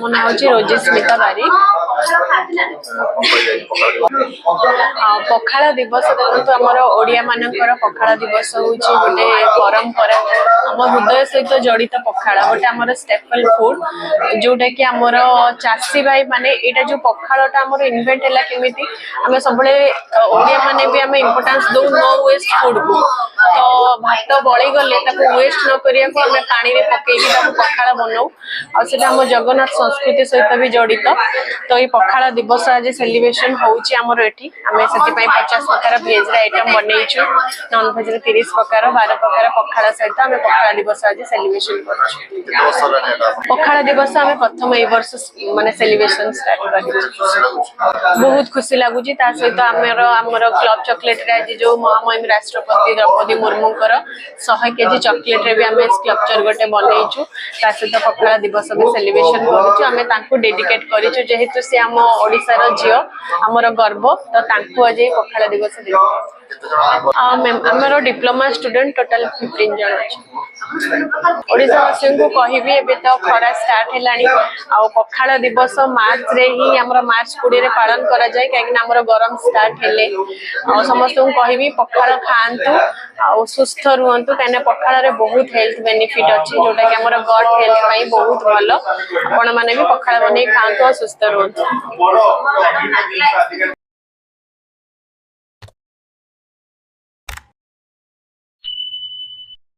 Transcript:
मो ना हूँ रोजिस्मिता बारिक। पखाड़ दिवस देखो आमर ओडिया मानकर पखाड़ दिवस हूँ गोटे परंपरा आम हृदय सहित जड़ित पखाड़ गोटे आमर स्टेपल फूड जोटा कि आमर चाषी भाई माने एटा जो पखाड़टा आमर इन्वेंट है केमिति आम सब ओडिया माने भी आम इम्पोर्टेंस दो नो वेस्ट फूड को तो भात बड़ी गले वेस्ट न करिया को आम पानी रे पकेकी पखाड़ बनाऊ आम जगन्नाथ संस्कृति सहित भी जड़ित तो ये पखाड़ दिवस आज सेलिब्रेशन होउची हमर एठी हमें सती 50 प्रकार भेज रे आइटम बनेइछु नॉन भेज रे 30 प्रकार 12 प्रकार पखाड़ सहित हमें पखाड़ दिवस आज सेलिब्रेशन करछु। पखाड़ दिवस हमें प्रथम ए वर्ष माने सेलिब्रेशन स्टार्ट करिछु बहुत खुशी लागुची ता सहित हमर क्लब चॉकलेट रे आज जो महामहिम राष्ट्रपति द्रौपदी मुर्मू कर 100 केजी चॉकलेट रे भी हमें स्कल्पचर गोटे बनेइछु ता सहित पखाड़ दिवस में सेलिब्रेशन करछु हमें तांको डेडिकेट करिछु जेहेतु से हम ओडिसा रो जियो हमर गर्व तो तांको आज पखाड़ दिवस दे हमर डिप्लोमा स्टूडेंट टोटल 15 जन अछि ओडिसा वासी को कहबी एबे तो खरा स्टार्ट हेलानी आ पखाड़ दिवस मार्च रे ही हमर मार्च 20 रे पालन करा जाय काहे हमर गरम स्टार्ट हेले आ समस्त को कहबी पखाड़ खांतु आ सुस्थ रुहंतु काहे पखाड़ रे बहुत हेल्थ बेनिफिट अछि जोटा कि हमर गट हेल्थ पई बहुत भलो आपण माने भी पखाड़ बने खांतु आ सुस्थ रुहंतु।